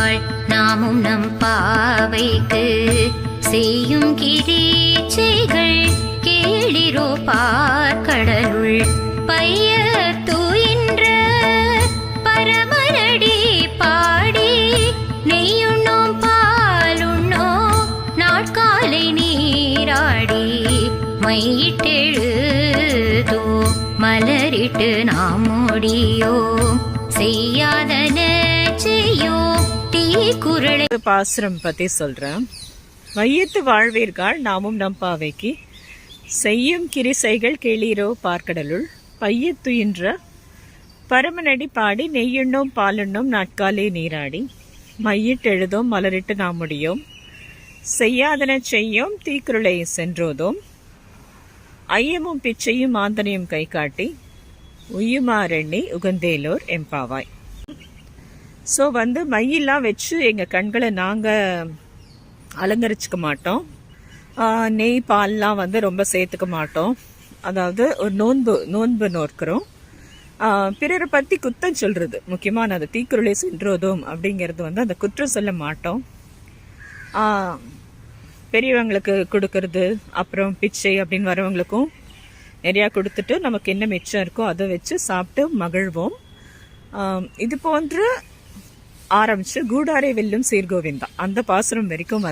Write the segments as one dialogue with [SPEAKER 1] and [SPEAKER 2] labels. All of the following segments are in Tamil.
[SPEAKER 1] வாழ் நாமும் நம் பாவைக்கு செய்யும் கிரீச்சைகள் கேளிரோ பார்க்கடலுள் பைய தூயின்ற பரமரடி பாடி நெய்யுண்ணோம் பாலுண்ணோம் நாட்காலை நீராடி மையிட்டெழுதோ மலரிட்டு நாம் முடியோம் செய்யாதன செய்யோம் தீக்குறளை.
[SPEAKER 2] பாசுரம் பத்தி சொல்றேன். வையத்து வாழ்வீர்கள் நாமும் நம் பாவைக்கு செய்யும் கிரிசைகள் கேளீரோ பார்க்கடலுள் பையத்துயின்ற பரமனடி பாடி நெய்யுண்ணோம் பாலுண்ணோம் நாட்காலே நீராடி மையிட்டெழுதோம் மலரிட்டு நாம் முடியோம் செய்யாதன செய்யோம் தீக்குறளை சென்றோதோம் ஐயமும் பிச்சையும் ஆந்தனையும் கை காட்டி உய்யுமாறெண்ணி உகந்தேலோர் எம்பாவாய். ஸோ மையெல்லாம் வச்சு எங்கள் கண்களை நாங்கள் அலங்கரிச்சுக்க மாட்டோம். நெய் பால்லாம் ரொம்ப சேர்த்துக்க மாட்டோம். அதாவது ஒரு நோன்பு நோக்கிறோம். பிறரை பற்றி குத்தம் சொல்கிறது முக்கியமான அது தீக்குறளை சென்றோதும் அப்படிங்கிறது அந்த குற்றம் சொல்ல மாட்டோம். பெரியவங்களுக்கு கொடுக்கறது, அப்புறம் பிச்சை அப்படின்னு வரவங்களுக்கும் நிறையா கொடுத்துட்டு நமக்கு என்ன மிச்சம் இருக்கோ அதை வச்சு சாப்பிட்டு மகிழ்வோம். இது போன்று ஆரம்பித்து கூடாரை வெல்லும் சீர்கோவிந்தா அந்த பாசுரம் வரைக்கும்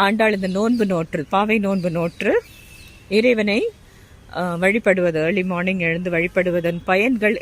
[SPEAKER 2] ஆண்டாள் இந்த நோன்பு நோற்று பாவை நோன்பு நோற்று இறைவனை வழிபடுவது, ஏர்லி மார்னிங் எழுந்து வழிபடுவதன் பயன்கள்